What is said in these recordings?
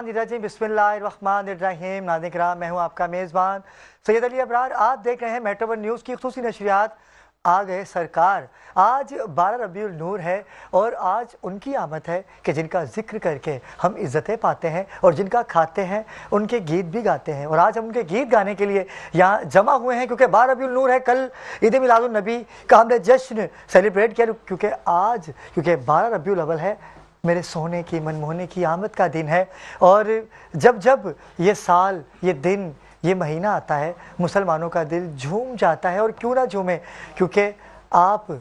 बिस्मिल्लाहिर्रहमानिर्रहीम। नाज़रीन किराम, मैं हूं आपका मेज़बान सैयद अली अबरार। आप देख रहे हैं मेट्रो वन न्यूज़ की खुसूसी नशरियात आ गए सरकार। आज 12 रबीउल नूर है और आज उनकी आमद है कि जिनका जिक्र करके हम इज़्ज़तें पाते हैं और जिनका खाते हैं उनके गीत भी गाते हैं। और आज हम उनके गीत गाने के लिए यहाँ जमा हुए हैं क्योंकि 12 रबीउल नूर है। कल ईद मिलादुन नबी का हमने जश्न सेलिब्रेट किया क्योंकि 12 रबीउल अव्वल है, मेरे सोने की मनमोहने की आमद का दिन है। और जब जब ये साल, ये दिन, ये महीना आता है, मुसलमानों का दिल झूम जाता है। और क्यों ना झूमे, क्योंकि आप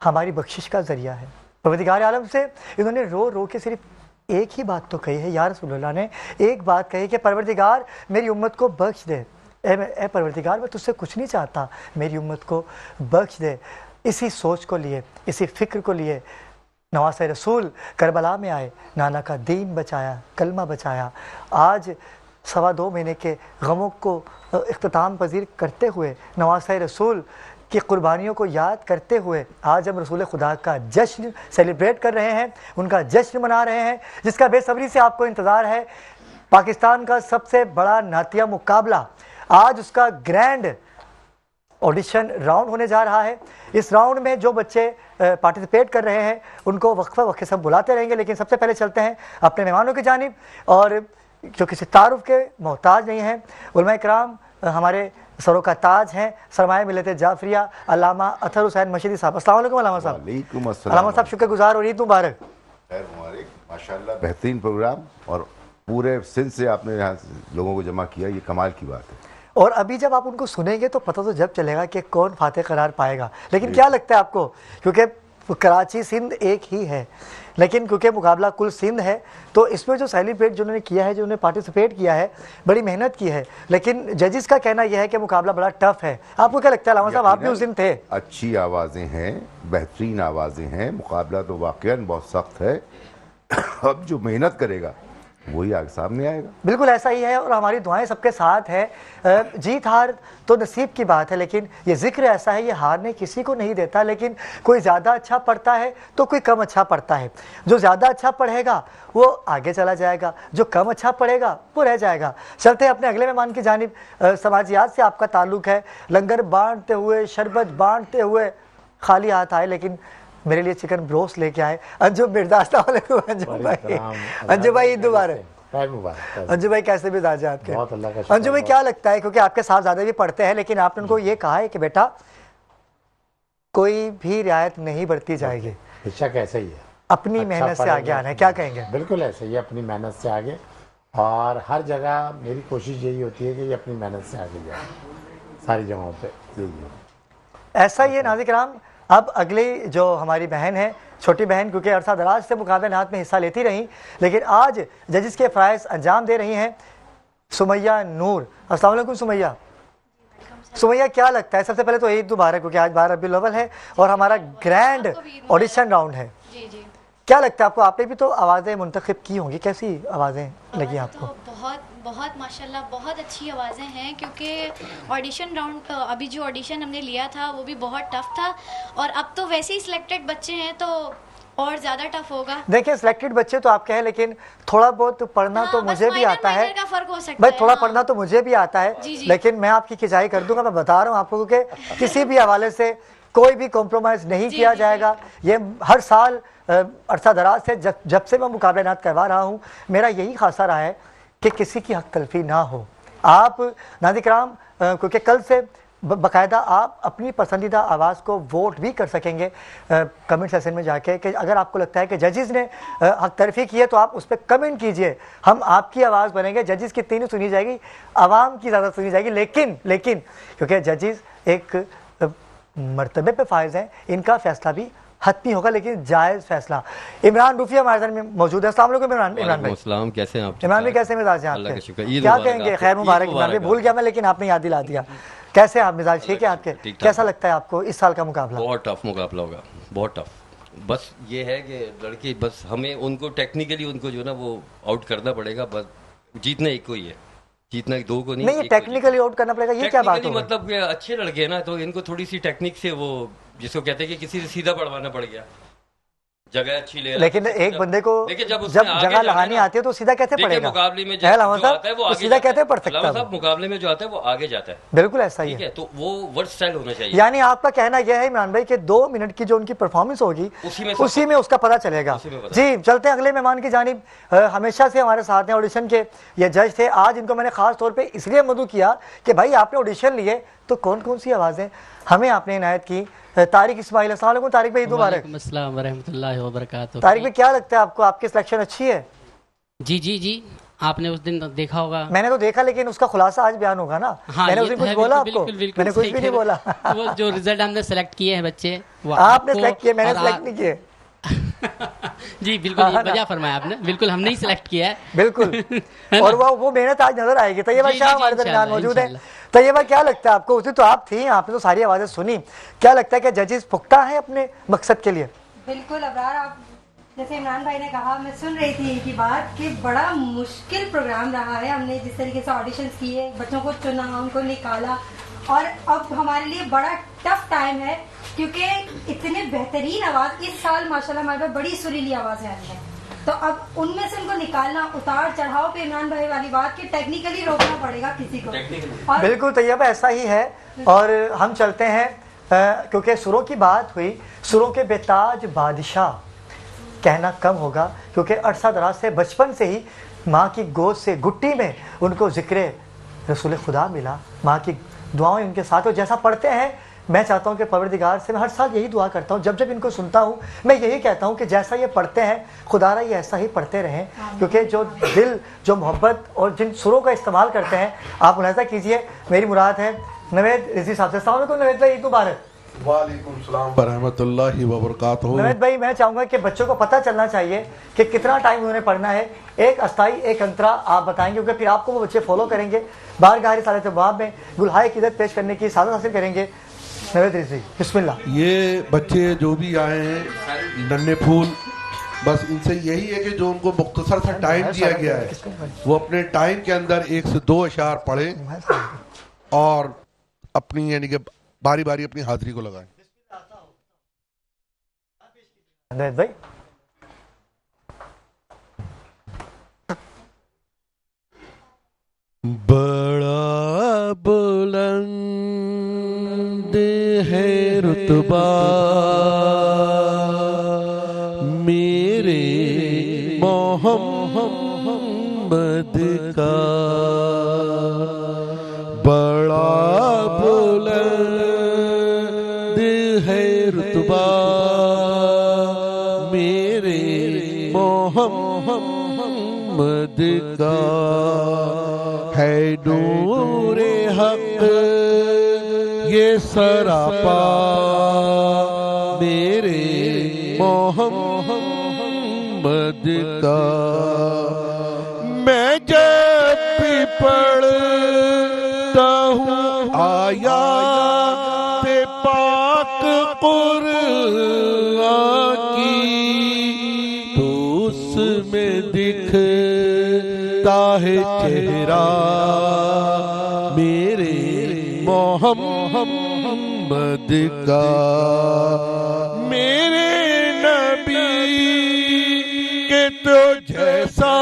हमारी बख्शिश का ज़रिया है। परवरदिगार आलम से इन्होंने रो रो के सिर्फ एक ही बात तो कही है, या रसूलुल्लाह ने एक बात कही कि परवरदिगार मेरी उम्मत को बख्श दे। ए परवरदिगार, मैं तुझसे कुछ नहीं चाहता, मेरी उम्मत को बख्श दे। इसी सोच को लिए, इसी फ़िक्र को लिए नवासे रसूल करबला में आए, नाना का दीन बचाया, कलमा बचाया। आज 2.25 महीने के गमों को इख्तिताम पजीर करते हुए, नवासे रसूल की कुर्बानियों को याद करते हुए आज हम रसूल खुदा का जश्न सेलिब्रेट कर रहे हैं, उनका जश्न मना रहे हैं, जिसका बेसब्री से आपको इंतज़ार है। पाकिस्तान का सबसे बड़ा नातिया मुकाबला, आज उसका ग्रैंड ऑडिशन राउंड होने जा रहा है। इस राउंड में जो बच्चे पार्टिसिपेट कर रहे हैं उनको वक्फा वक्फे सब बुलाते रहेंगे, लेकिन सबसे पहले चलते हैं अपने मेहमानों की जानिब, और जो किसी तारुफ के मोहताज नहीं हैं। उलमा इकराम हमारे सरों का ताज हैं, सरमाए मिलत जाफरिया अल्लामा अतहर हुसैन मशीदी साहब। अस्सलाम वालेकुम अल्लामा साहब। अल्लामा साहब शुक्रगुजार और ईद मुबारक। खैर मुबारक, माशाल्लाह बेहतरीन प्रोग्राम, और पूरे सिंध से आपने यहाँ लोगों को जमा किया, ये कमाल की बात है। और अभी जब आप उनको सुनेंगे तो पता तो जब चलेगा कि कौन फातेह करार पाएगा। लेकिन क्या लगता है आपको, क्योंकि कराची सिंध एक ही है, लेकिन क्योंकि मुकाबला कुल सिंध है, तो इसमें जो सेलिब्रेट जिन्होंने किया है, जिन्होंने पार्टिसिपेट किया है, बड़ी मेहनत की है। लेकिन जजेस का कहना यह है कि मुकाबला बड़ा टफ है। आपको क्या लगता है अल्लामा साहब, आप भी उस दिन थे? अच्छी आवाज़ें हैं, बेहतरीन आवाज़ें हैं, मुकाबला तो वाकईन बहुत सख्त है। अब जो मेहनत करेगा वही आगे सामने आएगा। बिल्कुल ऐसा ही है, और हमारी दुआएं सबके साथ है। जीत हार तो नसीब की बात है, लेकिन ये जिक्र ऐसा है, ये हारने किसी को नहीं देता। लेकिन कोई ज़्यादा अच्छा पढ़ता है तो कोई कम अच्छा पढ़ता है। जो ज़्यादा अच्छा पढ़ेगा वो आगे चला जाएगा, जो कम अच्छा पढ़ेगा वो रह जाएगा। चलते हैं अपने अगले मेहमान की जानिब। समाजियात से आपका ताल्लुक़ है, लंगर बांटते हुए, शरबत बांटते हुए खाली हाथ आए, लेकिन मेरे लिए चिकन ब्रोस्ट लेके आए अंजुम मिर्जा। अंजुम भाई ईद मुबारक। अंजुम भाई कैसे भी दाजा आपके? अंजुम भाई क्या लगता है, क्योंकि आपके साहबजादे भी पढ़ते हैं, लेकिन आपने उनको ये कहा है कि बेटा कोई भी रियायत नहीं बरती जाएगी, बेशक ऐसा ही है, अपनी मेहनत से आगे आना है, क्या कहेंगे? बिल्कुल ऐसा ही है, अपनी मेहनत से आगे। और हर जगह मेरी कोशिश यही होती है कि ये अपनी मेहनत से आगे जाए, सारी जगहों पे। ऐसा ही है नाज़रीन किराम। अब अगली जो हमारी बहन है, छोटी बहन, क्योंकि अरसा दराज से मुकाबले नात में हिस्सा लेती रही, लेकिन आज जजिस के फ़राइज़ अंजाम दे रही हैं, सुमैया नूर। अस्सलाम वालेकुम सुमैया। सुमैया क्या लगता है, सबसे पहले तो ईद मुबारक, क्योंकि आज 12 रबीउल अव्वल है और हमारा ग्रैंड ऑडिशन राउंड है। क्या लगता है आपको, आपने भी तो आवाज़ें मुंतखब की होंगी, कैसी आवाज़ें लगी आपको? तो बहुत माशाल्लाह बहुत अच्छी आवाज़ें हैं, क्योंकि ऑडिशन राउंड, अभी जो ऑडिशन हमने लिया था वो भी बहुत टफ था, और अब तो वैसे ही सिलेक्टेड बच्चे हैं तो और ज़्यादा टफ होगा। देखिए सिलेक्टेड बच्चे तो आपके हैं, लेकिन थोड़ा बहुत पढ़ना तो मुझे भी आता है। फर्क हो सकता भाई है, थोड़ा पढ़ना तो मुझे भी आता है, लेकिन मैं आपकी खिंचाई कर दूंगा। मैं बता रहा हूँ आपको कि किसी भी हवाले से कोई भी कॉम्प्रोमाइज़ नहीं किया जाएगा। ये हर साल अरसा दराज से जब से मैं मुकाबले नात करवा रहा हूँ, मेरा यही खासा रहा है कि किसी की हक तलफी ना हो। आप नाज़रीन किराम, क्योंकि कल से बाकायदा आप अपनी पसंदीदा आवाज़ को वोट भी कर सकेंगे कमेंट सेक्शन में जाके, कि अगर आपको लगता है कि जजेस ने हक तरफी की है तो आप उस पर कमेंट कीजिए। हम आपकी आवाज़ बनेंगे, जजेस की इतनी नहीं सुनी जाएगी, आवाम की ज़्यादा सुनी जाएगी। लेकिन क्योंकि जजेस एक मर्तबे पे फायज हैं, इनका फैसला भी हतमी होगा, लेकिन जायज़ फैसला। इमरान रूफी हमारे साथ में मौजूद है। अस्सलाम वालेकुम इमरान भाई। अस्सलाम, कैसे हैं आप? इमरान भाई कैसे मिजाज हैं आपके? क्या क्या कहेंगे? खैर मुबारक इमरान भाई, भूल गया मैं, लेकिन आपने याद दिला दिया। कैसे आप, मिजाज ठीक है आपके? कैसा लगता है आपको इस साल का मुकाबला? बहुत टफ मुकाबला होगा, बहुत टफ। बस ये है कि लड़के, बस हमें उनको टेक्निकली उनको जो ना वो आउट करना पड़ेगा। बस जीतना एक को ही है, जीतना दो को नहीं, टेक्निकली आउट करना पड़ेगा। ये क्या बात है? मतलब अच्छे लड़के हैं ना, तो इनको थोड़ी सी टेक्निक से, वो जिसको कहते हैं कि किसी से सीधा पढ़वाना पड़ गया, जगह अच्छी ले रहा है। लेकिन एक बंदे को देखिए, जब जब जगह लगानी आती है तो सीधा कैसे देखिए, पड़ेगा? मुकाबले में है लामा जो साहब, आता है वो तो आगे सीधा जाता कैसे है। पढ़ सकता लामा है? साहब, मुकाबले में जो आता है वो आगे जाता है। बिल्कुल ऐसा ही ठीक है। है, तो वो वर्सटाइल होना चाहिए। यानी आपका कहना यह है इमरान भाई कि 2 मिनट की जो उनकी परफॉर्मेंस होगी उसी में उसका पता चलेगा। उसी में पता जी, चलते हैं अगले मेहमान की जानिब। हमेशा से हमारे साथ हैं ऑडिशन के ये जज थे। आज इनको मैंने खास तौर पे इसलिए मदू किया कि भाई आपने ऑडिशन लिए तो कौन कौन सी आवाज़ें हमें आपने इनायत की। तारिक इस्माइल, अस्सलाम वालेकुम तारिक भाई, मुबारक। वालेकुम अस्सलाम वरहमतुल्लाहि वबरकातुहू। तारिक भाई, क्या लगता है आपको, आपकी सिलेक्शन अच्छी है? जी, आपने उस दिन देखा होगा। मैंने तो देखा, लेकिन उसका खुलासा आज बयान होगा ना। हाँ, मैंने ये उस दिन तो कुछ है, बोला बिल्कुल, आपको? बिल्कुल, मैंने कुछ सही भी नहीं कह बोला। रहे हैं। वो जो रिजल्ट हमने सेलेक्ट किए हैं बच्चे, वो आपने आपको सेलेक्ट किए, मैंने और सेलेक्ट नहीं किए। जी बिल्कुल, ये बढ़िया फरमाया आपने। बिल्कुल हमने ही सेलेक्ट किया है। बिल्कुल। और वो मेहनत आज नजर आएगी। तैयबा जी, शाह जी, हमारे दरमियान इंशाल्लाह, मौजूद है। इंशाल्लाह। तैयबा, क्या लगता है आपको? उस दिन तो आप थी, आपने तो सारी आवाजें सुनी। क्या लगता है कि जजेस पुख्ता है अपने मकसद के लिए? बिल्कुल अबरार, आप जैसे इमरान भाई ने कहा, मैं सुन रही थी इनकी बात कि बड़ा मुश्किल प्रोग्राम रहा है। हमने जिस तरीके से ऑडिशंस किए, बच्चों को चुना, उनको निकाला, और अब हमारे लिए बड़ा टफ टाइम है क्योंकि इतने बेहतरीन आवाज़ इस साल माशाल्लाह हमारे पास बड़ी सुरीली आवाज़ें आई हैं। तो अब उनमें से उनको निकालना, उतार चढ़ाव पे इमरान भाई वाली बात कि टेक्निकली रोकना पड़ेगा किसी को। और बिल्कुल तैयबा, ऐसा ही है। और हम चलते हैं, क्योंकि सुरों की बात हुई, सुरों के बेताज बादशाह कहना कम होगा, क्योंकि अरसा दराज से बचपन से ही माँ की गोद से गुट्टी में उनको जिक्र रसूल खुदा मिला। माँ की दुआएं उनके साथ, और जैसा पढ़ते हैं, मैं चाहता हूँ कि परवरदिगार से मैं हर साल यही दुआ करता हूँ, जब जब इनको सुनता हूँ मैं यही कहता हूँ कि जैसा ये पढ़ते हैं खुदारा ये ऐसा ही पढ़ते रहें, क्योंकि जो दिल, जो मोहब्बत और जिन सुरों का इस्तेमाल करते हैं, आप मुलाहिज़ा कीजिए। मेरी मुराद है नवेद रिजी साहब से। अस्सलाम वालेकुम नवेद भाई, ईद मुबारक। वालेकुम सलाम वरहमतुल्लाहि वबरकातुहू। नवेद भाई, मैं चाहूँगा कि बच्चों को पता चलना चाहिए कि कितना टाइम उन्होंने पढ़ना है। एक अस्थाई, एक अंतरा आप बताएंगे, क्योंकि फिर आपको वो बच्चे फॉलो करेंगे, बारगाह रिसालत बाब में गुलहाए क़ीदत पेश करने की सादत हासिल करेंगे। नवेद रिजी, बिस्मिल्लाह। ये बच्चे जो भी आए हैं नन्हे फूल, बस इनसे यही है कि जो उनको मुख्तसर सा टाइम दिया गया है वो अपने टाइम के अंदर 1 से 2 अशार पढ़ें और अपनी यानी कि बारी बारी अपनी हाजिरी को लगाएं। नवेद भाई, बड़ा बुलंद है रुतबा मेरे मोहम्मद का, बड़ा बुलंद है रुतबा मेरे मोहम्मद का, है नूरे हक ये सरापा मेरे मोहम्मद का। मैं जब भी पढ़ता हूँ आयात पाक कुरान की, तो उसमें दिखता है चेहरा मेरे मोहम्मद का। मेरे नबी के तो जैसा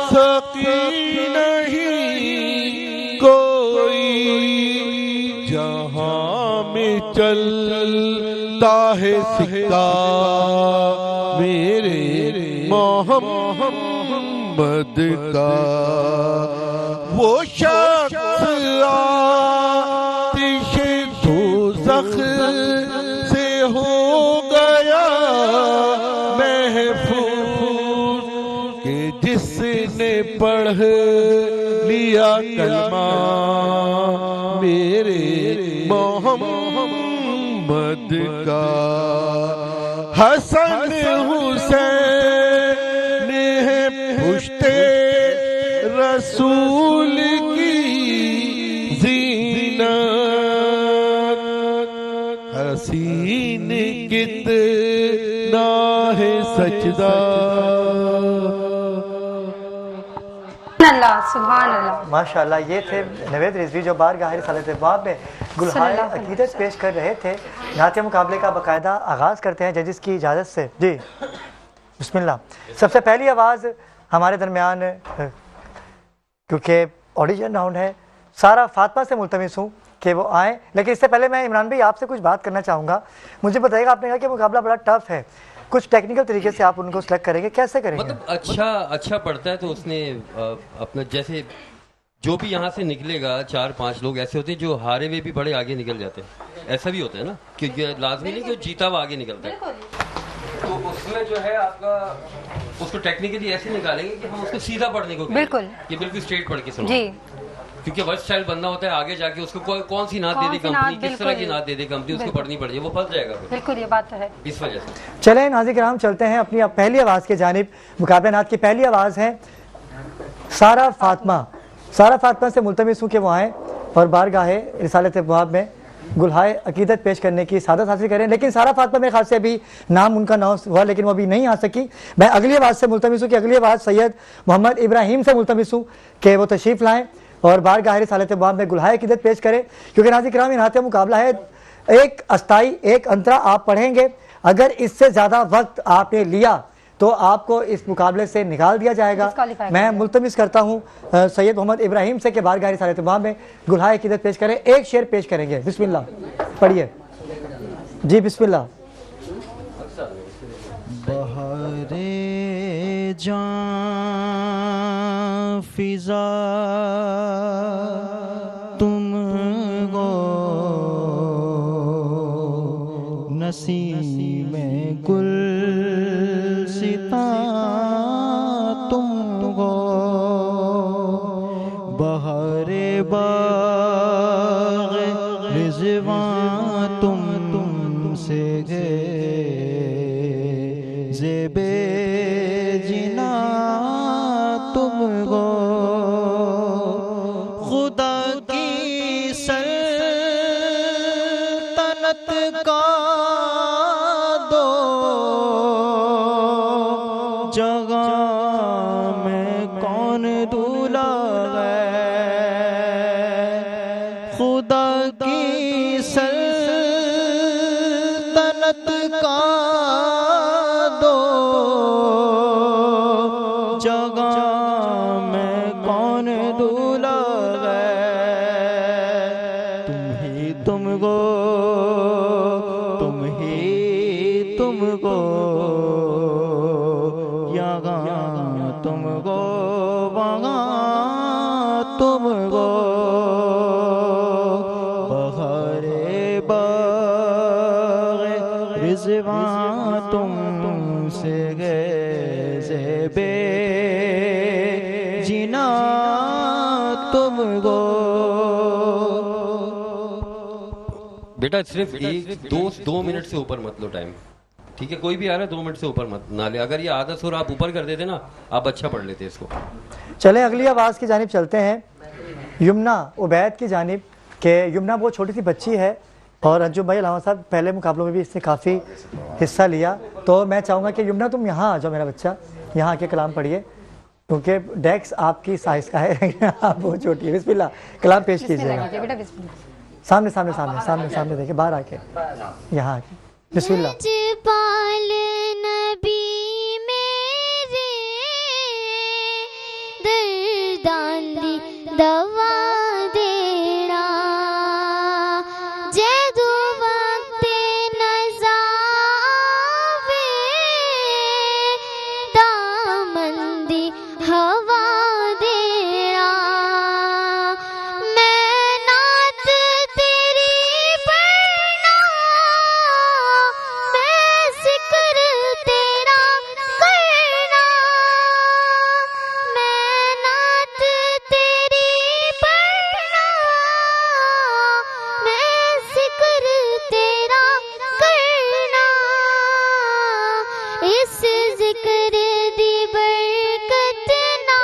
सकी नहीं कोई, जहां में चलता है सिक्का मेरे मोहम्मद का। वो शख्स आतिशे दोज़ख से हो गया महफूज कि जिसने पढ़ लिया कलमा मेरे मोहम्मद का। हसन हुसैन है पुश्ते रसूल की ज़ीनत, हसीन कितना है सजदा अल्लाह, सुभान अल्लाह। माशाल्लाह, ये थे नवेद रिजवी जो बारगाह रिसालत बाब में गुलहार अकीदत पेश कर रहे थे। नाते मुकाबले का बाकायदा आगाज़ करते हैं जजिस की इजाज़त से। जी बिस्मिल्लाह। सबसे पहली आवाज़ हमारे दरमियान, क्योंकि ऑडिशन राउंड है, सारा फातिमा से मुल्तमिस हूँ कि वो आएँ। लेकिन इससे पहले मैं इमरान भाई आपसे कुछ बात करना चाहूँगा। मुझे बताइएगा, आपने कहा कि मुकाबला बड़ा टफ है, कुछ टेक्निकल तरीके से आप उनको सेलेक्ट करेंगे, कैसे करेंगे? मतलब अच्छा पड़ता है तो उसने अपना, जैसे जो भी यहाँ से निकलेगा 4-5 लोग ऐसे होते हैं जो हारे हुए भी बड़े आगे निकल जाते हैं। ऐसा भी होता है ना, क्योंकि लाजमी नहीं कि जीता हुआ आगे निकलता है। तो उसमें जो है आपका, उसको टेक्निकली ऐसे निकालेंगे कि हम उसको सीधा पढ़ने को बिल्कुल, कि बिल्कुल स्ट्रेट पढ़ के सुनो जी। क्योंकि वर्स्ट स्टाइल बनना होता है, आगे जाके उसको कौन सी नात दे दे कंपनी, किस तरह की नात दे दे कंपनी, उसको पढ़नी पड़ेगी, वो फंस जाएगा फिर। बिल्कुल, ये बात तो है। इस वजह से चलें नाज़रीन किराम, चलते हैं अपनी पहली आवाज़ की जानिब। मुकाबला नात की पहली आवाज़ है सारा फातिमा। सारा फातिमा से मुल्तमिस हूँ कि वो आएँ और बारगाह रिसालत बाब में गुलहार अकीदत पेश करने की सादत हासिल करें। लेकिन सारा फातिमा मेरे ख्याल से अभी नाम उनका नाम हुआ, लेकिन वो अभी नहीं आ सकी। मैं अगली आवाज़ से मुल्तमिस हूँ कि अगली आवाज़ सैयद मोहम्मद इब्राहिम से मुल्तमिस हूँ कि वो तशरीफ़ लाएँ और बारगाह रिसालत बाब में गुलहार अकीदत पेश करें। क्योंकि नाज़रीन किराम, नाते मुकाबला है, एक अस्थाई एक अंतरा आप पढ़ेंगे। अगर इससे ज़्यादा वक्त आपने लिया तो आपको इस मुकाबले से निकाल दिया जाएगा। मैं मुल्तमिस करता हूँ सैयद मोहम्मद इब्राहिम से कि बारगाह रिसालत बाब में गुलहार अकीदत पेश करें। एक शेर पेश करेंगे, बिस्मिल्लाह पढ़िए जी। बिस्मिल्लाह। बहारे जान फिजा तुमको नसीम में गुल सिता तुमको बहारे बाग रिज़वान तुमसे गए ज़ेबे जिना तुमको खुदा की सल्तनत का दो जगह में कौन दूल्हा है। खुदा की सल्तनत का दो जगह में कौन दूल्हा है। तुम ही तुमको यहाँ तुमको वहाँ तुमको बहारे बाग रिज़वान तुमसे गए ज़ेबे जिना तुमको। बेटा सिर्फ एक दो मिनट से ऊपर मत लो टाइम, ठीक है? कोई भी आ रहा है 2 मिनट से ऊपर मत ना ले। अगर ये आधा सुर आप ऊपर कर देते ना, आप अच्छा पढ़ लेते इसको। चलें अगली आवाज़ की जानिब चलते हैं, यमुना उबैद की जानिब। के यमुना बहुत छोटी सी बच्ची है और अंजुम भाई अलावा साहब पहले मुकाबलों में भी इसने काफ़ी हिस्सा लिया। तो मैं चाहूँगा कि यमुना तुम यहाँ आ जाओ, मेरा बच्चा यहाँ आके कलाम पढ़िए, क्योंकि डेस्क आपकी साइज़ का है, आप बहुत छोटी है। बिस्मिल्लाह कलाम पेश कीजिएगा। सामने सामने सामने सामने सामने देखिए, बाहर आके यहाँ आके बिस्मिल्लाह। नबी मेरे दर्दां दी दवा देना जदू वक्त नज़ावे दामन दी हवा देना। मैं नात तेरी पढ़ना, मैं जिक्र तेरा करना। मैं नात तेरी पढ़ना, मैं जिक्र तेरा करना। इस जिक्र दी बरकत ना,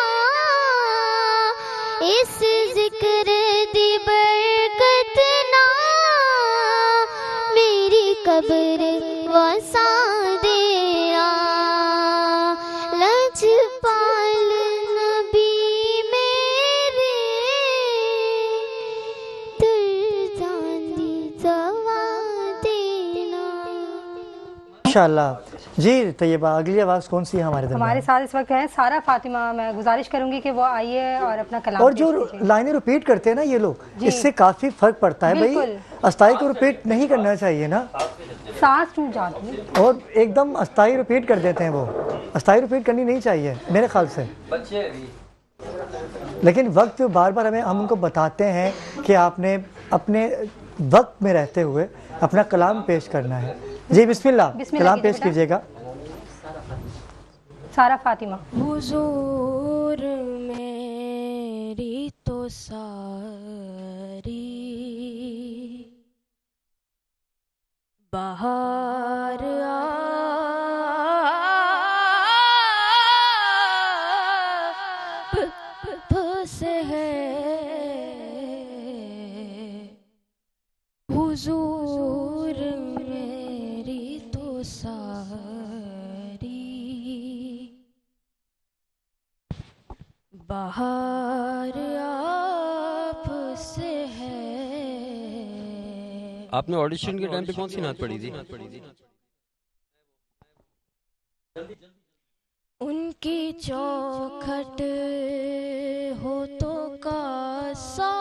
इस जिक्र दी बरकत ना मेरी कब्र वसा देना। लजपाल नबी माशाल्लाह जी। तैयबा, अगली आवाज़ कौन सी है हमारे दरमियान? हमारे साथ इस वक्त है सारा फातिमा। मैं गुजारिश करूंगी कि वो आइए और अपना कलाम और जो पेश कीजिए। लाइनें रिपीट करते हैं ना ये लोग, जी। इससे काफ़ी फ़र्क पड़ता है भाई। बिल्कुल। अस्थाई को रिपीट नहीं करना चाहिए ना, सांस टूट जाती है। और एकदम अस्थाई रिपीट कर देते हैं वो। अस्थाई रिपीट करनी नहीं चाहिए मेरे ख्याल से। लेकिन वक्त बार बार हम उनको बताते हैं कि आपने अपने वक्त में रहते हुए अपना कलाम पेश करना है। जी बिस्मिल्लाह, कलाम पेश कीजिएगा। सारा फातिमा। हुजूर मेरी तो सारी बाहर आप से है, हुजूर मेरी तो सारी बाहर आप से है। आपने ऑडिशन के टाइम पे कौन सी नात पढ़ी थी? उनकी चौखट हो तो कासा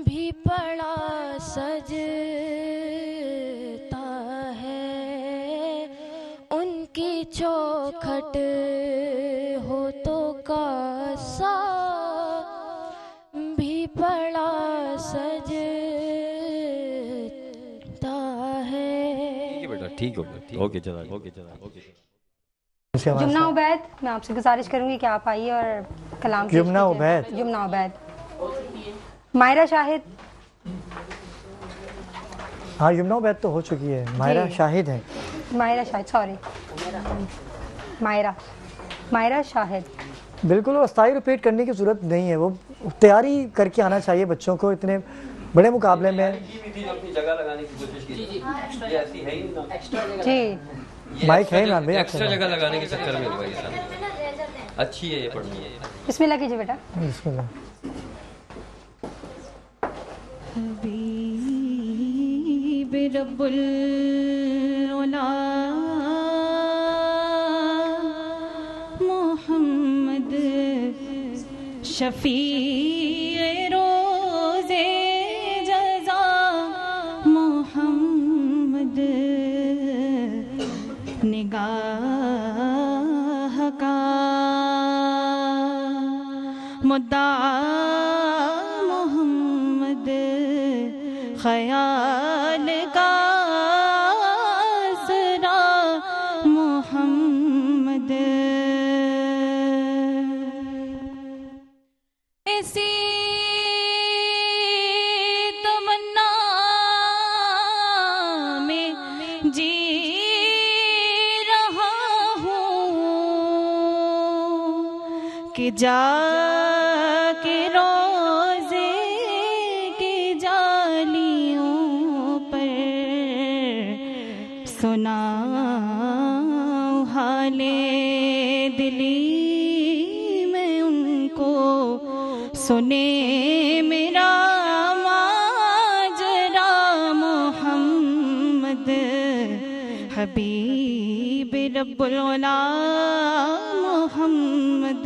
भी पड़ा सजता है। उनकी चौखट हो तो कासा भी पड़ा सजता है। बेटा ठीक हो गया, ओके चला, ओके चला, ओके। जुमना उबैद, मैं आपसे गुजारिश करूंगी कि आप आइए और कलाम पेश जुमना कीजिए। उबैद। जुमना उबैद। मायरा शाहिद। हाँ, युमना उबैद तो हो चुकी है, मायरा जी। शाहिद है। मायरा शाहिद, सॉरी, मायरा शाहिद। बिल्कुल, और अस्थाई रिपीट करने की ज़रूरत नहीं है, वो तैयारी करके आना चाहिए बच्चों को इतने बड़े मुकाबले में। अपनी जगह लगाने की कोशिश की। ये ऐसी है ही ना। जी, माइक है इमरान भाई, एक्स्ट्रा जगह लगाने के चक्कर में हुआ ये सब। अच्छी है ये पढ़नी है। बिस्मिल्लाह कीजिए बेटा। बिस्मिल्लाह। हबीब रब्बुल उला मोहम्मद शफी रोज़े जज़ा मोहम्मद निगाह का मुद्दा मोहम्मद ख्याल का ज़रा मोहम्मद ऐसी तमन्ना में जी रहा हूँ कि जाके रोज़े की जालियों पर सुनाऊं हाले दिली में उनको, सुने मेरा माजरा मोहम्मद हबीब रब्बुल उला मोहम्मद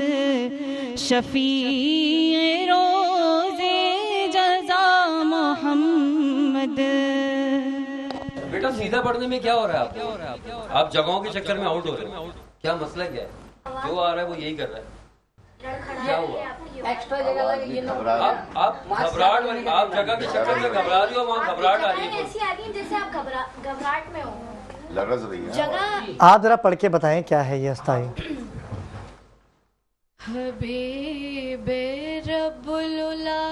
शफी रोज़े जज़ा मोहम्मद। बेटा सीधा पढ़ने में क्या हो रहा है आप जगहों के चक्कर में आउट हो रहे हो। क्या मसला क्या है? जो आ रहा है वो यही कर रहा है। क्या हुआ? एक्स्ट्रा जगह लगी है ना। आप घबराहट वाली, आप जगह के चक्कर में घबरा रही हो, वहाँ घबराहट आ रही है। ऐसी आ रही है जैसे आप घबराहट में हो। लरज़ रही है जगह आप ज़रा पढ़ के बताएं क्या है ये अस्थाई। हबीब रब्बुल उला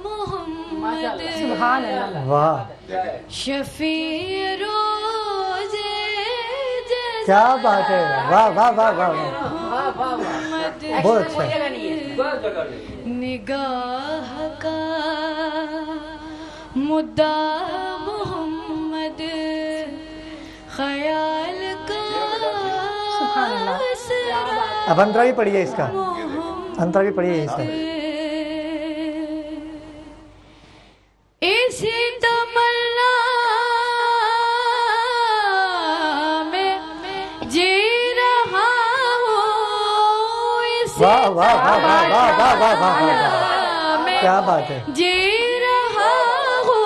मोहम्मद सुभान अल्लाह। वाह, शफी रोज़े जज़ा क्या बात है, वाह वाह वाह वाह, मोहम्मद बहुत अच्छा है। निगाह का मुद्दा मोहम्मद ख्याल का सुभान अल्लाह। अब अंतरा भी पढ़िए इसका, अंतरा भी पढ़िए इसका। इसी तमन्ना वाह वाह वाह वाह वाह वाह वाह वाह वाह, क्या बात है, जी रहा हूँ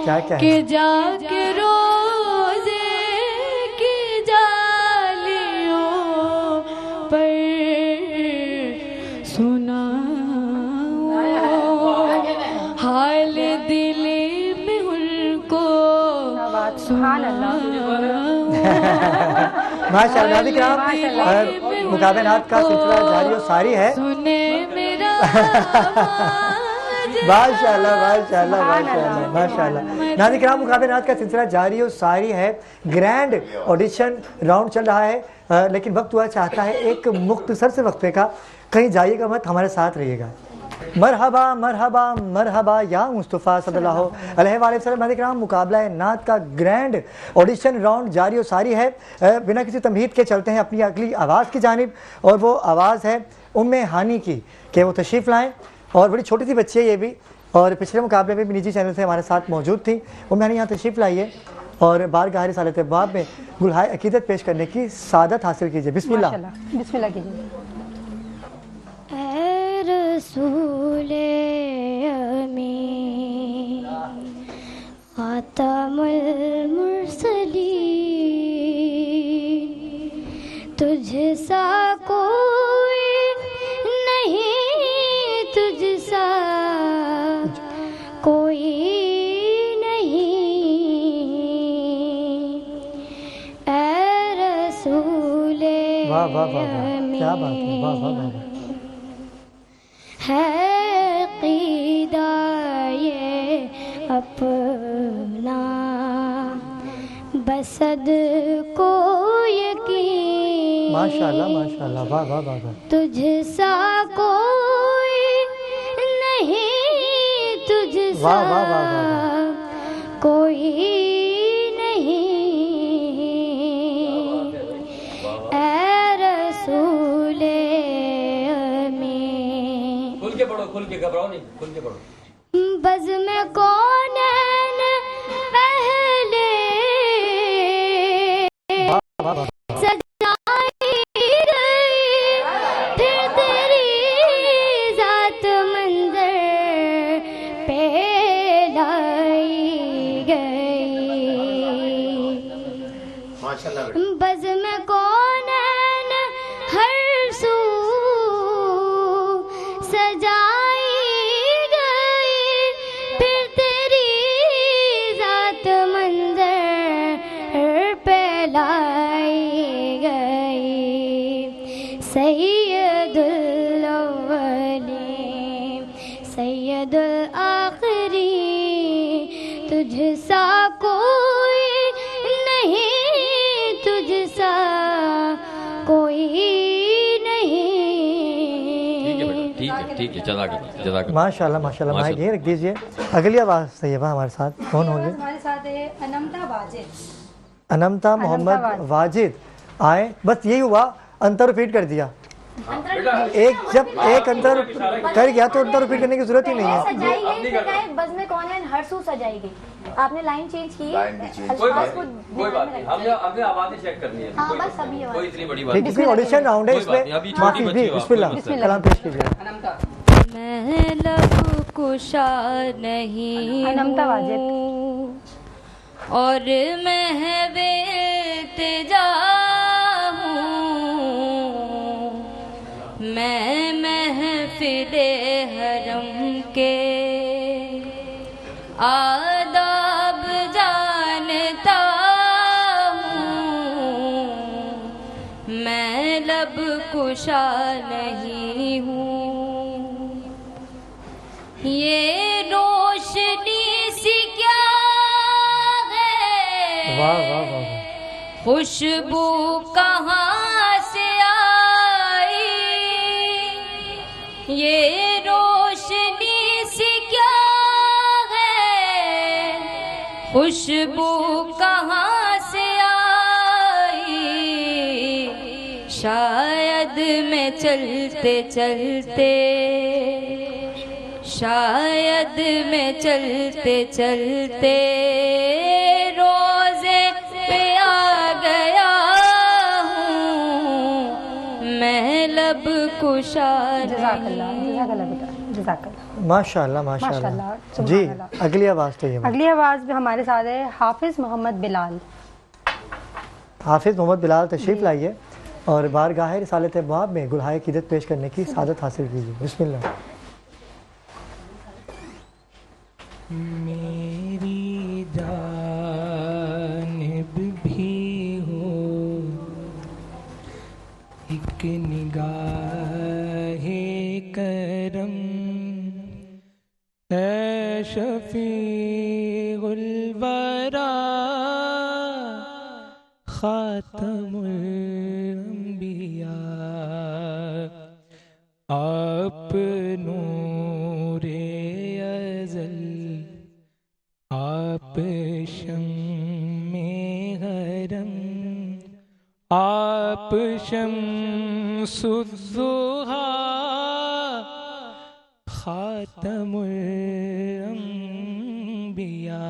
क्या क्या कि है? जाके रोजे की जालियों पर सुना हाल दिल में उनको माशाल्लाह नाज़रीन किराम, मुकाबले नात का सिलसिला जारी और सारी है। सुने मेरा माशाल्लाह माशाल्लाह माशाल्लाह माशाल्लाह। नाज़रीन किराम, मुकाबले नात का सिलसिला जारी और सारी है। ग्रैंड ऑडिशन राउंड चल रहा है, लेकिन वक्त हुआ चाहता है एक मुख्तसर से वक्फे का। कहीं जाइएगा मत, हमारे साथ रहिएगा। मरहबा मरहबा मरहबा या मुस्तफ़ा सल्लल्लाहु अलैहि वसल्लम। नाज़रीन किराम, मुकाबला नात का ग्रैंड ऑडिशन राउंड जारी और सारी है। बिना किसी तमहीद के चलते हैं अपनी अगली आवाज़ की जानिब, और वो आवाज़ है उम्मे हानी की, कि वो तशरीफ़ लाएँ। और बड़ी छोटी सी बच्ची है ये भी, और पिछले मुकाबले में भी निजी चैनल से हमारे साथ मौजूद थी। उम्मे हानी यहाँ तशरीफ़ लाइए और बारगाह रिसालत बाब में गुलहाए अकीदत पेश करने की सादत हासिल कीजिए। बिस्मिल्लाह। बिस्मिल्लाह कीजिए। रसूले अमीन खातमुल मुरसलीन, तुझसा कोई नहीं, तुझसा कोई नहीं, ऐ रसूले वाह वाह वाह वाह, क्या बात है, वाह वाह वाह। है क़ीदा ये अपना बसद को यकीन, माशाल्लाह माशाल्लाह, वाह वाह वाह वाह। तुझसा कोई नहीं, तुझसा वाह वाह वाह वाह। कोई नहीं, ऐ रसूले खुल के घबराओ नहीं, खुल के पढ़ो। बज़ में कौनैन पहले सजाई गई, फिर तेरी ज़ात मंज़र पे लाई गई। बज़ में कौनैन हर सू सजाई गई, फिर तेरी ज़ात मंज़र पे लाई गई। सैयदुल अव्वलीन सैयदुल आखिरीन, तुझसा कोई नहीं, तुझसा कोई ठीक है, जज़ाकल्लाह। माशाल्लाह माशाल्लाह। माइक ये रख दीजिए। अगली आवाज़ तैयबा हमारे साथ कौन होंगे? हमारे साथ है अनमता वाजिद। अनमता मोहम्मद वाजिद आए। बस यही हुआ, अंतर रिपीट कर दिया। एक जब एक अंतर कर गया तो अंतर रिपीट करने की जरूरत ही नहीं है। सजाई गई, बज़ में कौनैन हरसू सजाई गई। आपने लाइन चेंज की, कोई बात नहीं, हमने आवाज़ें चेक करनी है। हाँ, बस अभी कोई इतनी बड़ी बात नहीं। इसमें ऑडिशन राउंड है, इसमें माफी भी। बिस्मिल्लाह, कलाम पेश कीजिए। मैं लब कुशा नहीं अनमता वाजिद और महवे इल्तिजा हूँ, मैं महफिले हरम के आदाब जानता हूँ, मैं लब कुशा नहीं हूँ। ये रोशनी सी क्या है, वाह वाह वाह। खुशबू कहाँ से आई, ये रोशनी सी क्या है, खुशबू कहाँ से आई। शायद मैं चलते चलते, शायद मैं चलते चलते रोज़े पे आ गया हूँ, मैं मैं लब कुशा जज़ाकल्लाह नहीं। जज़ाकल्लाह बेटा जज़ाकल्लाह। माशाल्लाह माशाल्लाह, माशाल्लाह जी। सुभान अगली आवाज़ तो ये अगली आवाज़ भी हमारे साथ है हाफिज़ मोहम्मद बिलाल। हाफिज़ मोहम्मद बिलाल तशरीफ़ लाइए और बारगाह रिसालत अब्वाब में गुलहाए क़ीदत पेश करने की सादत हासिल कीजिए। बिस्मिल्लाह। मेरी जानिब भी हो एक निगाहे करम, ऐ शफीउल वरा खातमुल अंबिया। आप नूरे अज़ल, आप शम्मे हरम, आप शम्सुज़्ज़ुहा खातमुल अंबिया।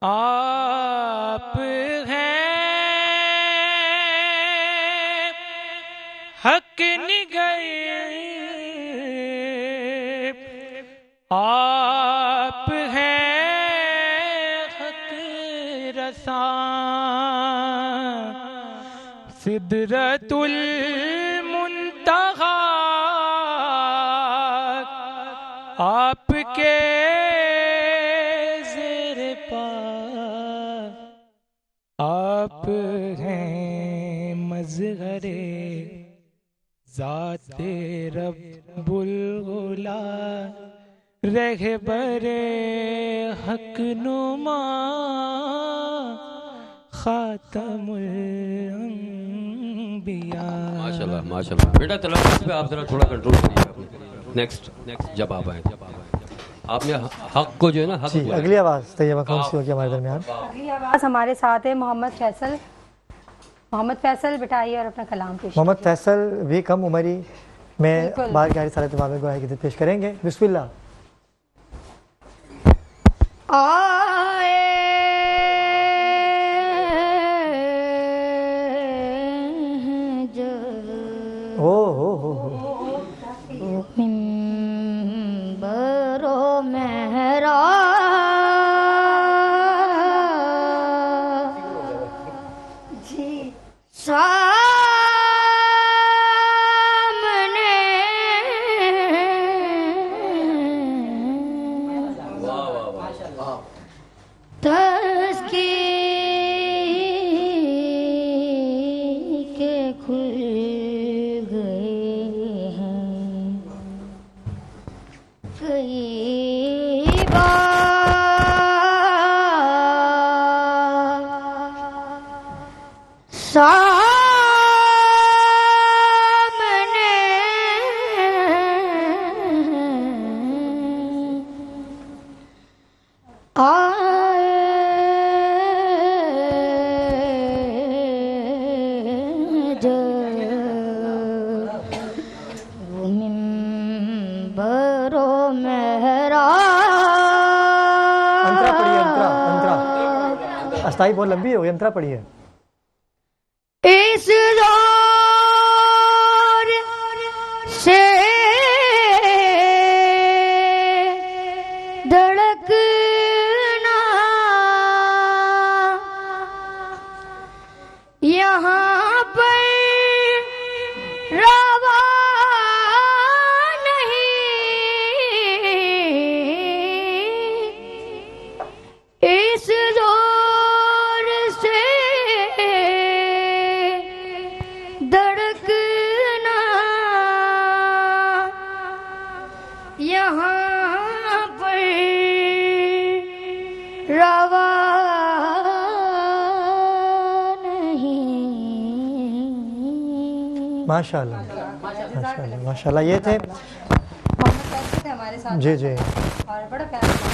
आप हैं हक निगह, आप हैं हक रसा, सिदरतुल मुंतहा आपके ज़ेरे पा। आप हैं मज़हरे ज़ाते रब्बुल उला, रहबरे हक नुमा खातमुल अंबिया। माशाल्लाह माशाल्लाह। बेटा तलफ़्फ़ुज़ पे आप ज़रा थोड़ा कंट्रोल करिए। नेक्स्ट जब आप आए आपने हक को जो है ना हक जी। अगली आवाज़ तैयबा कौन सी होगी हमारे दरमियान? अगली आवाज़ हमारे साथ है मोहम्मद फैसल। मोहम्मद फैसल बेटा आइए और अपना कलाम पेश। मोहम्मद फैसल भी कम उम्री में बिल्कुल। बारगाह रिसालत अब्वाब में गुलहाए क़ीदत पेश करेंगे। बिस्मिल्लाह। आए ओ हो मिंबरो मेहरा जी सामने तस्की के खुल गए हैं कई बार सामने आए जब मिंबरो मेहरा। अंतरा पढ़िए। अंतरा अंतरा अस्थाई बहुत लंबी हो गई। अंतरा पढ़िए। इस दौर से धड़कना यहाँ पर रवा नहीं। इस दौर से धड़कना यहाँ पर रवा नहीं। माशाल्लाह माशाल्लाह माशाल्लाह। ये थे मोहम्मद फैसल थे हमारे साथ। जी जी। और बड़ा प्यारा लगा।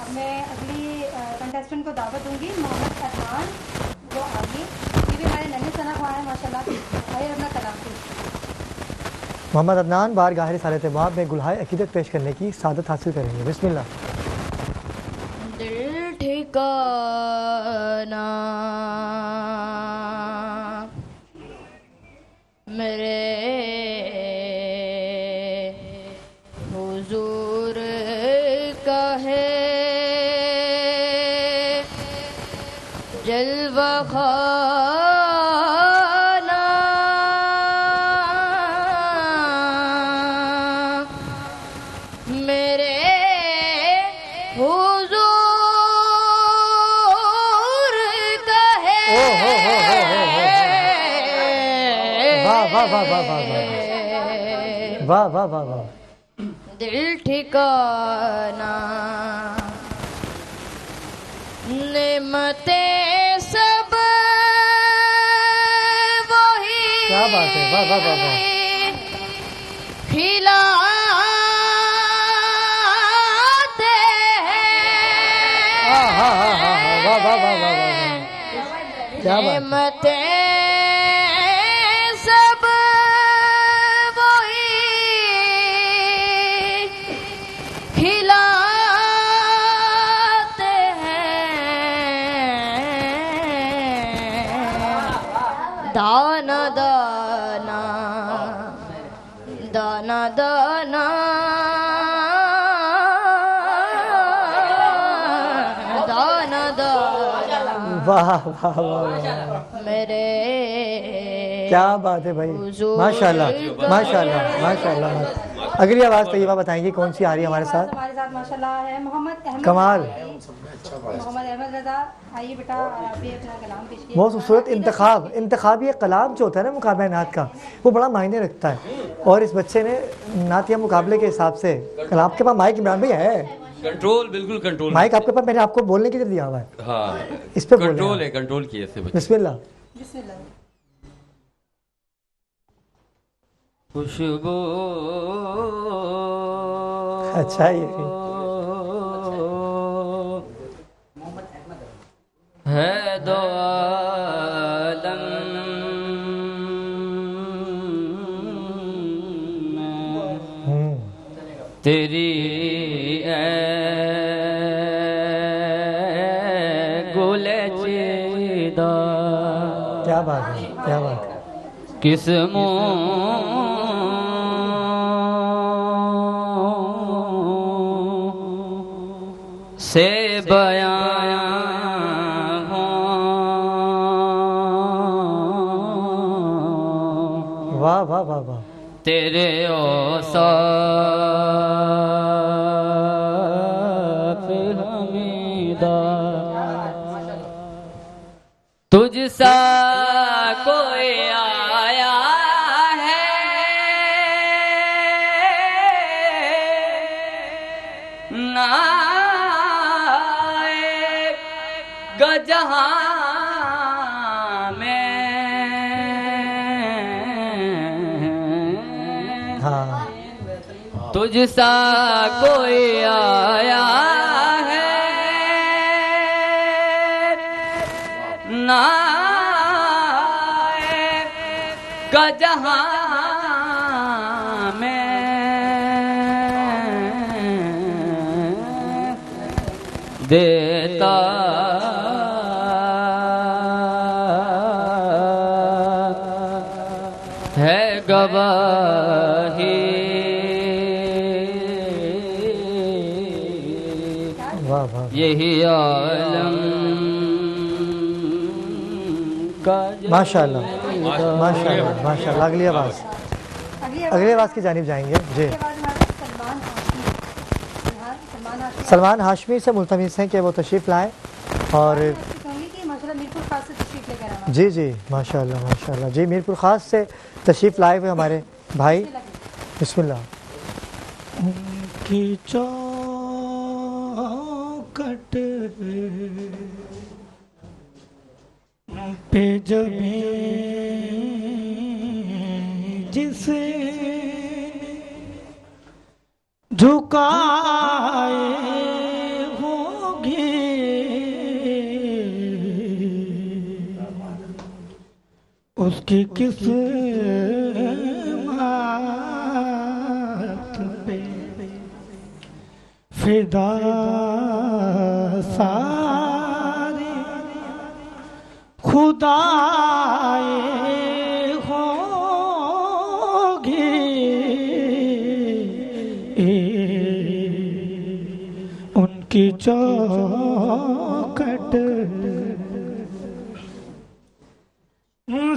अब मैं अगली कंटेस्टेंट को दावत दूंगी मोहम्मद अदनान जो आगे ये भी हमारे नन्हे सना हुआ है माशाल्लाह। आइए अपना कलाम पेश। मोहम्मद अदनान बारगाह रिसालत अब्वाब में गुलहाए अक़ीदत पेश करने की सादत हासिल करेंगे। बिस्मिल्लाह। दिल ठिकाना मेरे हुजूर का है जलवा खाना, मेरे हुजूर का है वाह वाह वाह वाह वाह वाह वाह वाह वाह दिल ठिकाना, नेमतें सब वही, क्या बात है, वाह वाह वाह वाह, खिलाते हैं, वाह वाह वाह वाह वाह वाह वाह, क्या बात है। नेमतें सब वही खिलाते हैं, दाना दाना दाना दाना दाना दाना, वाह वाह वाह वाह, मेरे क्या बात है भाई, माशाल्लाह माशाल्लाह माशाल्लाह। अगली आवाज़ तैयबा बताएंगी कौन सी आ रही है हमारे साथ? हमारे साथ माशाल्लाह है मोहम्मद अहमद, कमाल, मोहम्मद अहमद रजा। आइए बेटा, आप भी अपना कलाम पेश कीजिए। बहुत खूबसूरत इंतखाबी कलाम जो होता है ना मुकाबला नात का, वो बड़ा मायने रखता है। और इस बच्चे ने नातिया मुकाबले के हिसाब से कलाम, आपके पास माइक इमरान भाई है? कंट्रोल, बिल्कुल कंट्रोल माइक आपके पास, मैंने आपको बोलने के लिए दिया हुआ है। हाँ, इस पे कंट्रोल है, कंट्रोल किए से बच्चे। बिस्मिल्लाह। खुशबू अच्छा ये है दो आलम में तेरी गुले चिदा, क्या बात है, क्या बात है। किस मुँह से बयां हो, वाह वाह वाह वाह, तेरे औसाफ हमीदा, तुझ सा कोई आया है ना जहां में, हाँ तुझ सा कोई आया है ना जहां में, देता है गवाही, वाह वाह, यही आलम का माशाल्लाह माशाल्लाह माशाल्लाह। अगली आवाज़ की जानिब जाएंगे जी। सलमान हाशमी से मुल्तमिस हैं कि वो तशरीफ़ लाएँ और जी जी माशाल्लाह माशाल्लाह जी, मीरपुर ख़ास से तशरीफ़ लाए हुए हमारे भाई, बिस्मिल्लाह। उनकी चौखट पे जब जिसे झुकाए होंगे, उसकी किस्मत पे फिदा सारे खुदाए होंगे, की चौखट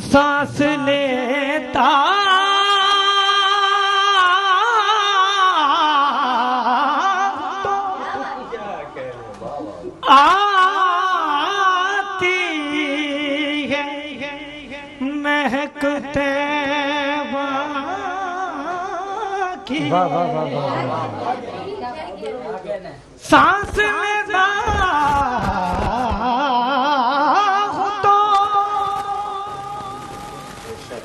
सांस लेता आती है महकते की सांस लेता हूँ तो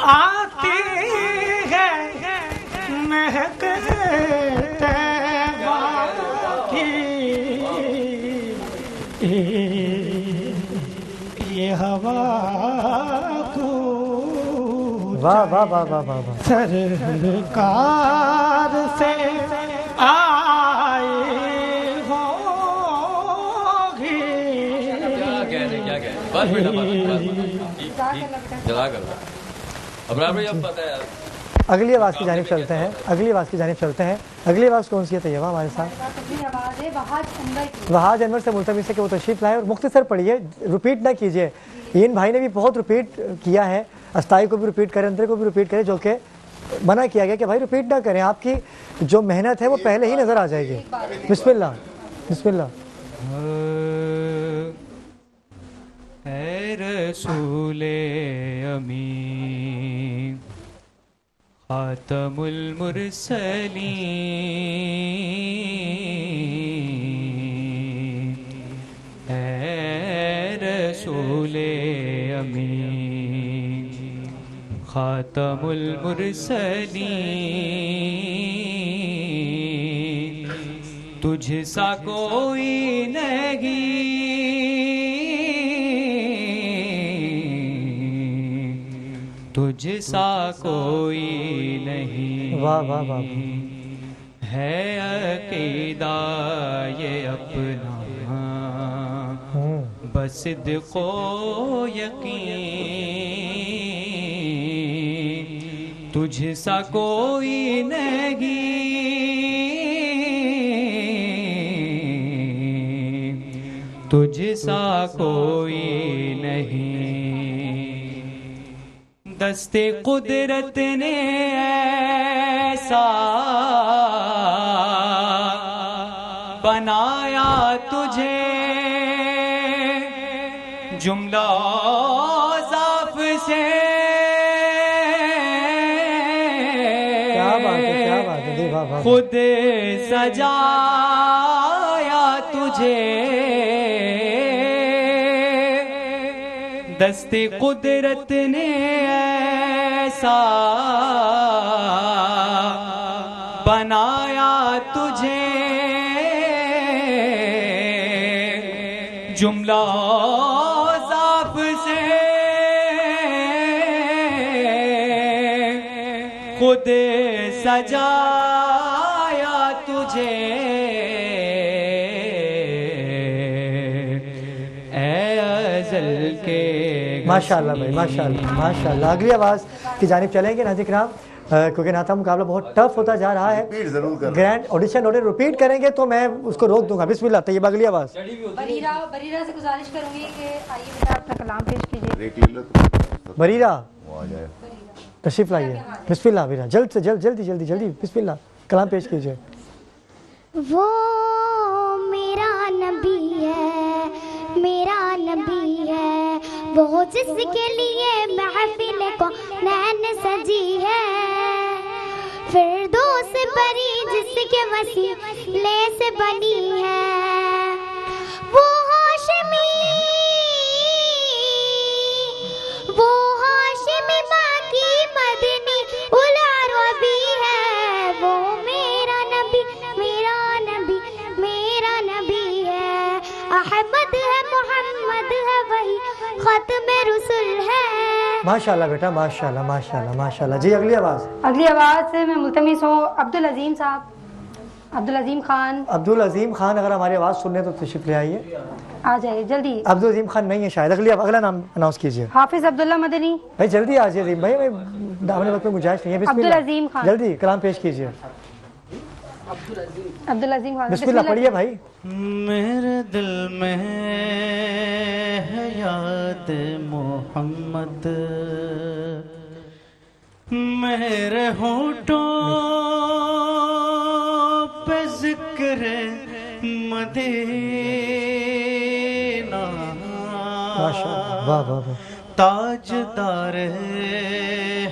आती है महकते ये हवा को वाह वाह वाह वाह वाह वाह सरकार से आए होगी। क्या कह रहे बस बेटा बस जला कर अब भाई अब पता है। अगली आवाज़ की जानिब चलते हैं, अगली आवाज़ की जानिब चलते हैं। अगली आवाज़ कौन सी है तैयबा हमारे साथ? वहाज अनवर से मुल्तमिस है कि वो तशरीफ़ लाए और मुख्तसर पढ़िए, रिपीट ना कीजिए। इन भाई ने भी बहुत रिपीट किया है, अस्ताई को भी रिपीट करें, अंदर को भी रिपीट करें, जो कि मना किया गया कि भाई रिपीट ना करें, आपकी जो मेहनत है वो पहले ही नज़र आ जाएगी। बिस्मिल्लाह बिस्मिल्लाह। ऐ रसूले अमीन खातमुल मुरसलीन, ऐ रसूले अमीन खातमुल मुरसलीन, तुझ सा कोई नहीं तुझ सा कोई नहीं। वाह वाह वाह है अकीदा ये अपना बस को यकीन, तुझ सा कोई नहीं तुझ सा कोई नहीं। दस्ते कुदरत ने ऐसा बनाया तुझे, जुमला ज़ाफ़ से क्या बात है, क्या बात है, वाह वाह। खुद सजाया तुझे, दस्ते कुदरत ने ऐसा बनाया तुझे, जुमला ज़ाफ़ से खुद सजाया तुझे, माशाल्लाह भाई माशाल्लाह माशाल्लाह। अगली आवाज़ की जानिब चलेंगे नाज़रीन किराम, क्योंकि नाता मुकाबला बहुत टफ होता जा रहा है। ग्रैंड ऑडिशन ऑर्डर रिपीट करेंगे तो मैं उसको रोक दूंगा। बिस्मिल्लाह तैयबा अगली आवाज़। बरीरा से गुजारिश करूंगी कि आइए बेटा अपना कलाम पेश कीजिए। बरीरा तशरीफ लाइए। बिस्मिल्लाह बरीरा, जल्द से जल्द, जल्दी जल्दी जल्दी बिस्मिल्लाह कलाम पेश कीजिए। वो मेरा नबी है, मेरा नबी है, वो जिसके लिए महफिल को नैन सजी है, फिरदौस परी जिसके वसीले से बनी है, वो हाशिमी बाकी मदनी उल अरबी है, वो मेरा नबी मेरा नबी मेरा नबी है, अहमद है मोहम्मद है वही खत्म रुसुल है। माशाल्लाह बेटा माशाल्लाह माशाल्लाह माशाल्लाह। जी अगली आवाज़। अगली आवाज़ से मैं मुल्तमिस हूँ अब्दुल अजीम साहब, अब्दुल अजीम खान। अब्दुल अजीम खान अगर हमारी आवाज़ सुनने तो तशरीफ ले आइए, आ जाइए जल्दी। अब्दुल अजीम खान नहीं है शायद। अगला नाम अनाउंस कीजिए। हाफिज अब्दुल्ला मदनी। भाई जल्दी आ जाइए भाई, दामन वक्त में गुंजाइश नहीं है। अब्दुल अजीम खान जल्दी कलाम पेश कीजिए। अब्दुल अजीम खान, बिस्मिल्लाह पढ़िए भाई। मेरे दिल में है याद मोहम्मद, मेरे होठों पे जिक्र मदीना, माशाअल्लाह, वाह वाह वाह। ताजदार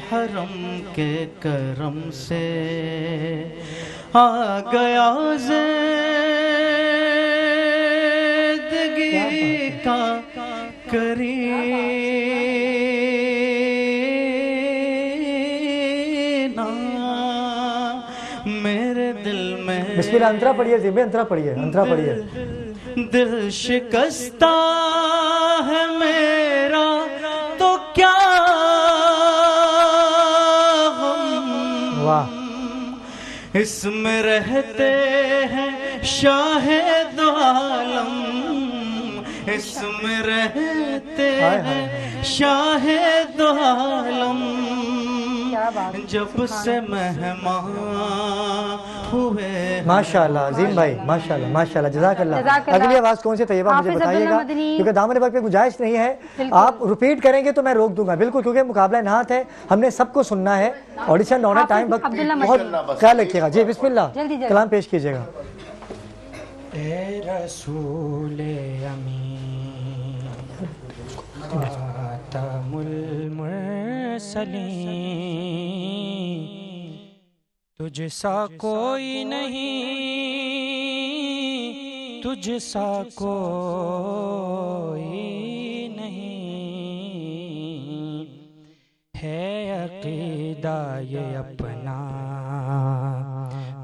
हरम के करम से आ गया ज़िंदगी का करीना, मेरे दिल में। बिस्मिल्लाह, अंतरा पढ़िए जी, अंतरा पढ़िए, अंतरा पढ़िए। दिल शिकस्ता है मेरा तो क्या गम, वाह। इसमें रहते हैं शाहिद आलम, इसमें रहते हैं शाहिद आलम, जब से मेहमान हुए। माशाल्लाह अजीम भाई, माशाल्लाह माशाल्लाह, जज़ाकल्लाह। अगली आवाज़ कौन सी तैयबा मुझे बताइएगा, क्योंकि दामन वक्त पे गुंजाइश नहीं है, आप रिपीट करेंगे तो मैं रोक दूंगा बिल्कुल, क्योंकि मुकाबला नात है, हमने सबको सुनना है, ऑडिशन होना, टाइम वक्त बहुत ख्याल रखिएगा जी। बिस्मिल्लाह, कलाम पेश कीजिएगा। ए रसूले अमीन खातमुल मुरसलीन, तुझसा कोई नहीं, तुझसा कोई नहीं, है अकीदा ये अपना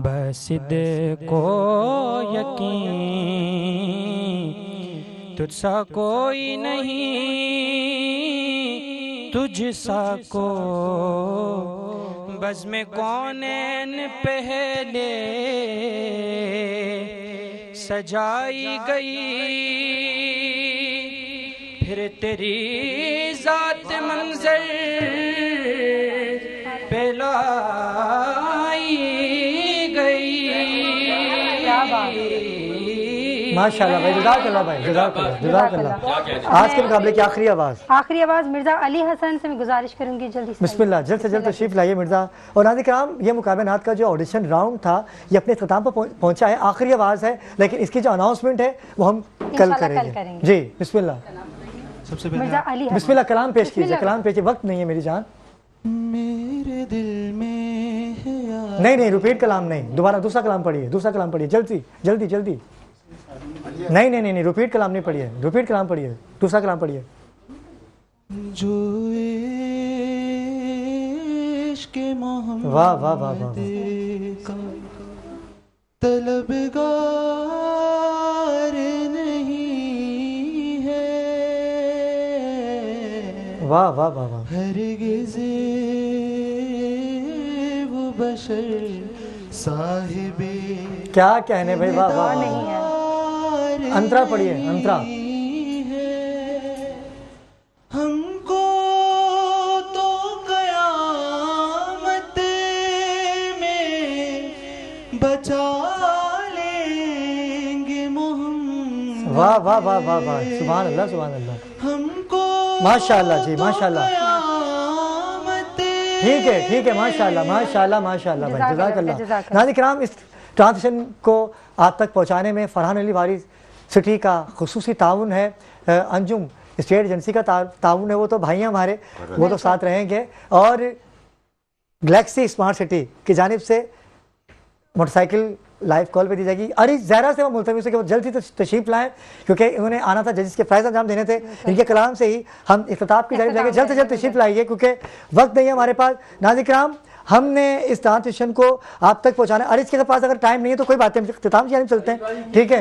बसिद को यकीन, तुझसा कोई नहीं, तुझसा को बज़्म कौनैन पहले सजाई गई, फिर तेरी ज़ात मंज़र पे लाई गई। माशाल्लाह भाई, जज़ाकल्लाह भाई, जज़ाकल्लाह जज़ाकल्लाह। आज के मुकाबले की आखिरी आवाज़, आखिरी आवाज़ मिर्ज़ा अली हसन से मैं गुजारिश करूंगी जल्दी से। बिस्मिल्लाह, जल्द से जल्द तशरीफ लाइए मिर्ज़ा। और नाज़रीन किराम, ये मुकाबला नात का जो ऑडिशन राउंड था ये अपने इख्तिताम पर पहुंचा है, आखिरी आवाज़ है, लेकिन इसकी जो अनाउंसमेंट है वो हम कल करेंगे जी। बिस्मिल्लाह, सबसे मिर्ज़ा अली हसन, बिस्मिल्लाह, कलाम पेश कीजिए, कलाम पेश, वक्त नहीं है मेरी जान। मेरे दिल में है याद। नहीं नहीं, रिपीट कलाम नहीं, दोबारा दूसरा कलाम पढ़िए, दूसरा कलाम पढ़िए, जल्दी जल्दी जल्दी। नहीं नहीं नहीं, रिपीट कलाम नहीं पढ़िए, रिपीट कलाम पढ़िए, दूसरा कलाम पढ़िए। जो इश्क़ मोहम्मद वाह वाह वाह वाह, तलबगार नहीं है, वाह वाह वाह वाह, हरगिज़ वो बशर साहिबे। क्या कहने भाई, वाह वाह। अंतरा पढ़िए, अंतरा। हमको तो क़यामत में बचा लेंगे मोहम्मद। वाह वाह वाह वाह वाह, सुभान अल्लाह, सुभान अल्लाह। हमको माशाल्लाह जी, माशाल्लाह, ठीक है माशाल्लाह माशाल्लाह माशाल्लाह भाई, जज़ाकल्लाह। नाज़रीन किराम, इस ट्रांसमिशन को आप तक पहुँचाने में फरहान अली वारिस सिटी का खुसूसी ताउन है, अंजुम स्टेट एजेंसी का ताउन है, वो तो भाई हैं हमारे, वो तो साथ रहेंगे। और गैलेक्सी स्मार्ट सिटी की जानिब से मोटरसाइकिल लाइव कॉल पे दी जाएगी। अरे ज़हरा से वो मुल्तमिस है कि वो जल्द ही तशरीफ लाएँ, क्योंकि इन्होंने आना था, जजिस के फ़ैज़ अंजाम देने थे, इनके कलाम से ही हम इख्तिताम की जानिब जाएंगे। जल्द से जल्द तशरीफ लाइए, क्योंकि वक्त नहीं है हमारे पास। नाज़रीन किराम, हमने इस ट्रांसमिशन को आप तक पहुंचाना, अरिज के पास अगर टाइम नहीं है तो कोई बात नहीं, इख्तिताम की जानिब चलते हैं, ठीक है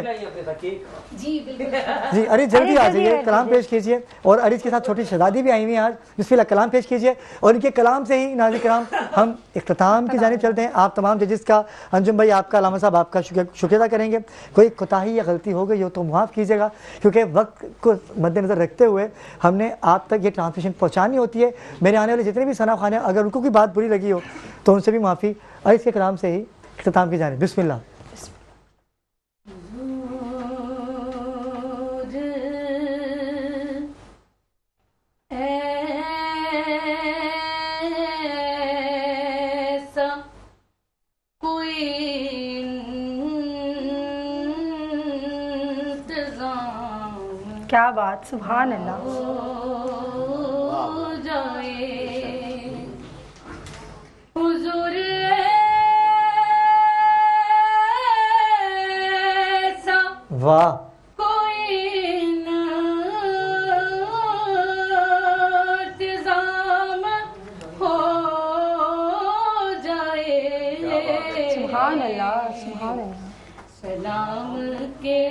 जी। अरिज जल्दी आ जाइए, कलाम पेश कीजिए। और अरिज के साथ छोटी शहजादी भी आई हुई हैं आज, बिस्मिल्लाह, कलाम पेश कीजिए। और इनके कलाम से ही नाज़रीन किराम हम इख्तिताम की जानिब चलते हैं। आप तमाम जजिस का, अंजुम भाई आपका, अलामा साहब आपका शुक्रिया करेंगे। कोई कोताही या गलती हो गई हो तो माफ़ कीजिएगा, क्योंकि वक्त को मद्देनज़र रखते हुए हमने आप तक ये ट्रांसमिशन पहुँचानी होती है। मेरे आने वाले जितने भी सना खाने, अगर उनको कोई बात बुरी लगी हो तो उनसे भी माफ़ी। और इसके कलाम से ही इख्तिताम की जानिब। बिस्मिल्लाह। क्या बात, सुभान अल्लाह। वाह, सुभान अल्लाह, सुभान अल्लाह। सलाम के